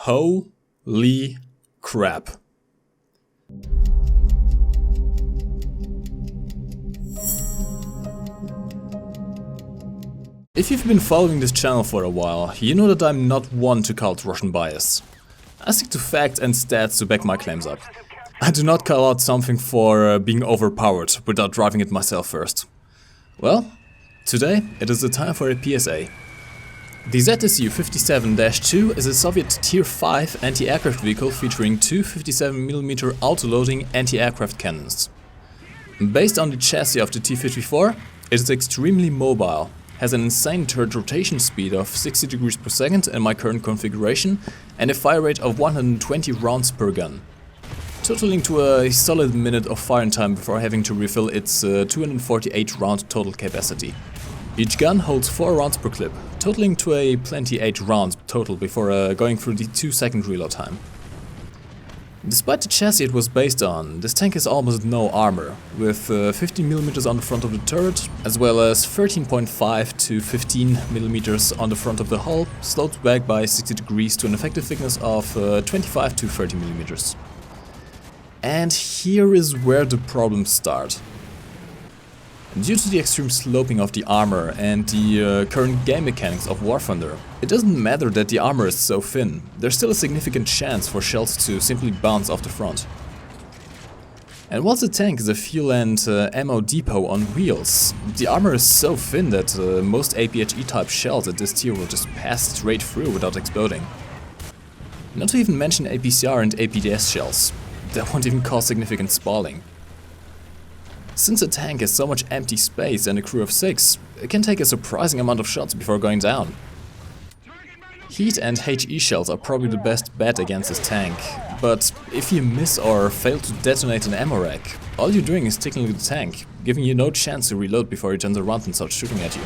Holy crap. If you've been following this channel for a while, you know that I'm not one to call out Russian bias. I stick to facts and stats to back my claims up. I do not call out something for being overpowered without driving it myself first. Well, today it is the time for a PSA. The ZSU-57-2 is a Soviet Tier 5 anti-aircraft vehicle featuring two 57mm auto-loading anti-aircraft cannons. Based on the chassis of the T-54, it is extremely mobile, has an insane turret rotation speed of 60 degrees per second in my current configuration and a fire rate of 120 rounds per gun, totaling to a solid minute of firing time before having to refill its 248 round total capacity. Each gun holds 4 rounds per clip, totaling to a plenty 8 rounds total before going through the 2-second reload time. Despite the chassis it was based on, this tank has almost no armor, with 15mm on the front of the turret, as well as 13.5 to 15mm on the front of the hull, sloped back by 60 degrees to an effective thickness of 25 to 30mm. And here is where the problems start. Due to the extreme sloping of the armor and the current game mechanics of War Thunder, it doesn't matter that the armor is so thin, there's still a significant chance for shells to simply bounce off the front. And whilst the tank is a fuel and ammo depot on wheels, the armor is so thin that most APHE type shells at this tier will just pass straight through without exploding. Not to even mention APCR and APDS shells, that won't even cause significant spalling. Since a tank has so much empty space and a crew of 6, it can take a surprising amount of shots before going down. Heat and HE shells are probably the best bet against this tank, but if you miss or fail to detonate an ammo rack, all you're doing is tickling the tank, giving you no chance to reload before he turns around and starts shooting at you.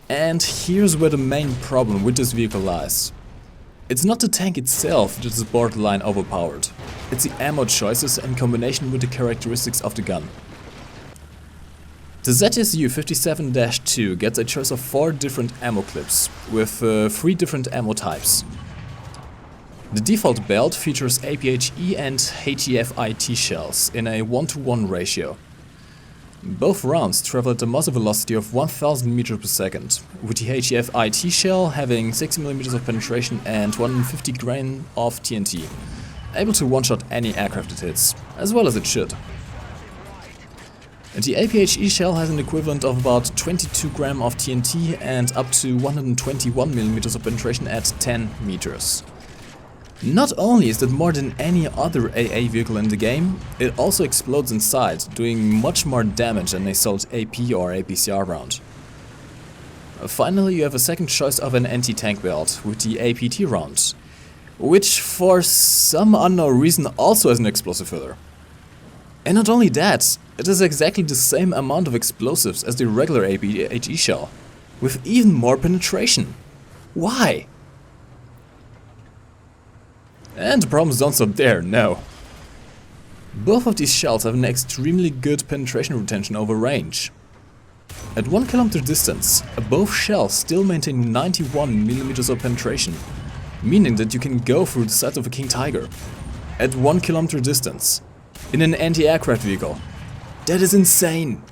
And here's where the main problem with this vehicle lies. It's not the tank itself that is borderline overpowered. It's the ammo choices in combination with the characteristics of the gun. The ZSU-57-2 gets a choice of 4 different ammo clips, with 3 different ammo types. The default belt features APHE and HEFIT shells in a 1:1 ratio. Both rounds travel at a muzzle velocity of 1000 meters per second, with the HEFIT shell having 60mm of penetration and 150 grain of TNT, able to one-shot any aircraft it hits, as well as it should. The APHE shell has an equivalent of about 22 gram of TNT and up to 121mm of penetration at 10 meters. Not only is that more than any other AA vehicle in the game, it also explodes inside, doing much more damage than a solid AP or APCR round. Finally, you have a second choice of an anti-tank belt with the APT round, which for some unknown reason also has an explosive filler. And not only that, it has exactly the same amount of explosives as the regular APHE shell, with even more penetration. Why? And the problems don't stop there, no. Both of these shells have an extremely good penetration retention over range. At 1 kilometer distance, both shells still maintain 91mm of penetration, meaning that you can go through the sides of a King Tiger. At 1 kilometer distance, in an anti-aircraft vehicle. That is insane!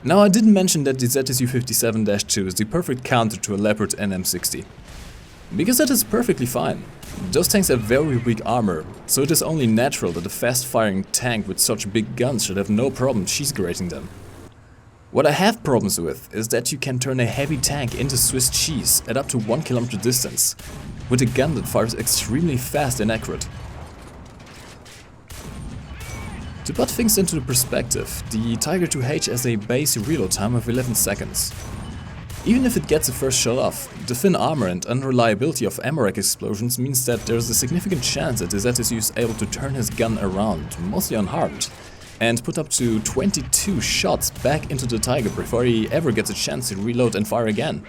Now, I didn't mention that the ZSU-57-2 is the perfect counter to a Leopard NM60. Because that is perfectly fine. Those tanks have very weak armor, so it is only natural that a fast-firing tank with such big guns should have no problem cheese grating them. What I have problems with is that you can turn a heavy tank into Swiss cheese at up to 1 kilometer distance, with a gun that fires extremely fast and accurate. To put things into perspective, the Tiger 2H has a base reload time of 11 seconds. Even if it gets the first shot off, the thin armor and unreliability of ammo rack explosions means that there is a significant chance that the ZSU is able to turn his gun around, mostly unharmed, and put up to 22 shots back into the Tiger before he ever gets a chance to reload and fire again.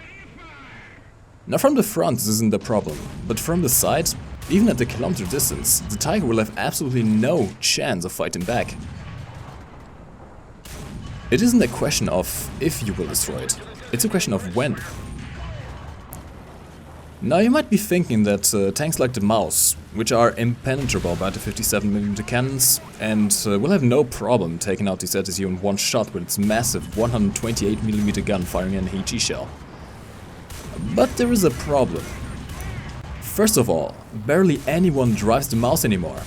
Now from the front this isn't a problem, but from the side, even at the kilometer distance, the Tiger will have absolutely no chance of fighting back. It isn't a question of if you will destroy it, it's a question of when. Now you might be thinking that tanks like the Mouse, which are impenetrable by the 57mm cannons and will have no problem taking out the ZSU in one shot with its massive 128mm gun firing an HE shell. But there is a problem. First of all, barely anyone drives the Mouse anymore.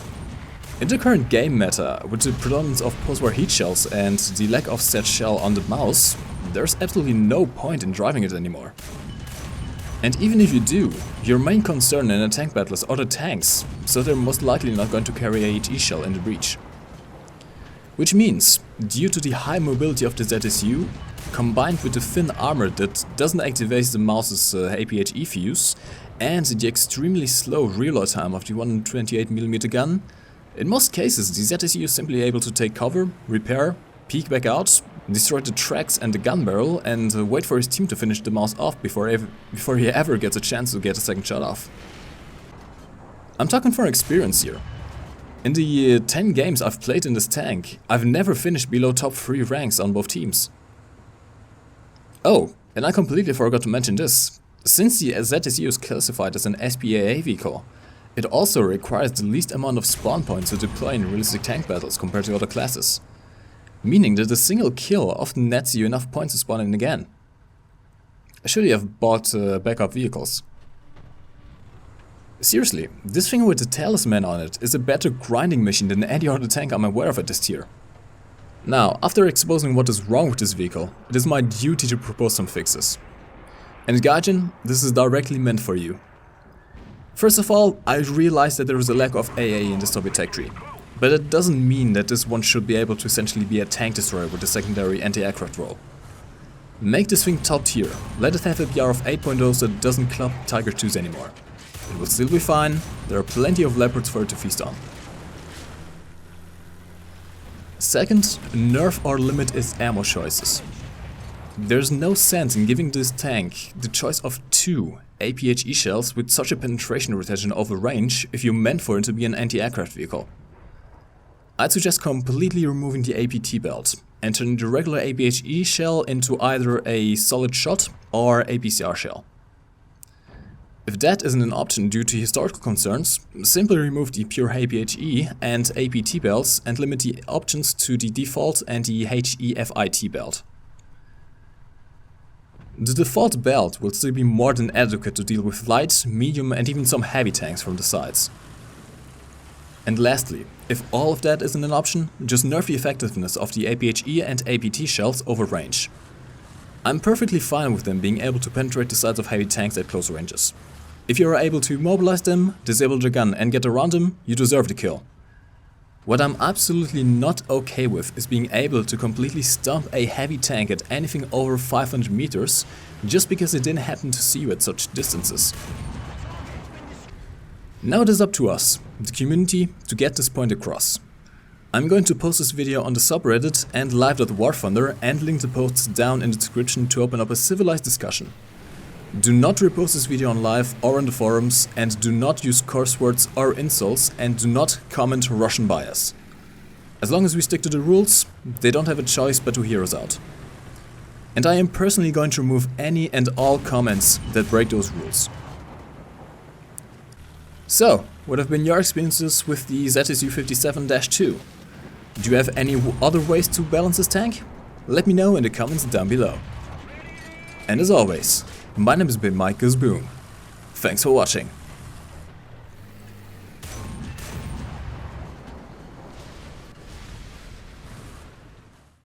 In the current game meta, with the predominance of post-war heat shells and the lack of said shell on the Mouse, there's absolutely no point in driving it anymore. And even if you do, your main concern in a tank battle is other tanks, so they're most likely not going to carry a HE shell in the breach. Which means, due to the high mobility of the ZSU, combined with the thin armor that doesn't activate the Mouse's APHE fuse, and the extremely slow reload time of the 128mm gun, in most cases the ZSU is simply able to take cover, repair, peek back out, destroy the tracks and the gun barrel, and wait for his team to finish the Mouse off before he ever gets a chance to get a second shot off. I'm talking from experience here. In the 10 games I've played in this tank, I've never finished below top 3 ranks on both teams. Oh, and I completely forgot to mention this. Since the ZSU is classified as an SPAA vehicle, it also requires the least amount of spawn points to deploy in realistic tank battles compared to other classes. Meaning that a single kill often nets you enough points to spawn in again. I should have bought backup vehicles. Seriously, this thing with the talisman on it is a better grinding machine than any other tank I'm aware of at this tier. Now, after exposing what is wrong with this vehicle, it is my duty to propose some fixes. And Gaijin, this is directly meant for you. First of all, I realize that there is a lack of AA in the Soviet tech tree. But it doesn't mean that this one should be able to essentially be a tank destroyer with a secondary anti-aircraft role. Make this thing top tier, let it have a PR of 8.0 so it doesn't club Tiger 2s anymore. It will still be fine, there are plenty of leopards for it to feast on. Second, nerf or limit its ammo choices. There's no sense in giving this tank the choice of 2 APHE shells with such a penetration retention over range if you meant for it to be an anti-aircraft vehicle. I'd suggest completely removing the APT belt and turning the regular APHE shell into either a solid shot or APCR shell. If that isn't an option due to historical concerns, simply remove the pure APHE and APT belts and limit the options to the default and the HEFIT belt. The default belt will still be more than adequate to deal with light, medium and even some heavy tanks from the sides. And lastly, if all of that isn't an option, just nerf the effectiveness of the APHE and APT shells over range. I'm perfectly fine with them being able to penetrate the sides of heavy tanks at close ranges. If you are able to immobilize them, disable the gun and get around them, you deserve the kill. What I'm absolutely not okay with is being able to completely stomp a heavy tank at anything over 500 meters just because it didn't happen to see you at such distances. Now it is up to us, the community, to get this point across. I'm going to post this video on the subreddit and live.warthunder and link the posts down in the description to open up a civilized discussion. Do not repost this video on live or on the forums, and do not use curse words or insults, and do not comment Russian bias. As long as we stick to the rules, they don't have a choice but to hear us out. And I am personally going to remove any and all comments that break those rules. So, what have been your experiences with the ZSU-57-2? Do you have any other ways to balance this tank? Let me know in the comments down below. And as always, my name has been MikeGoesBoom. Thanks for watching.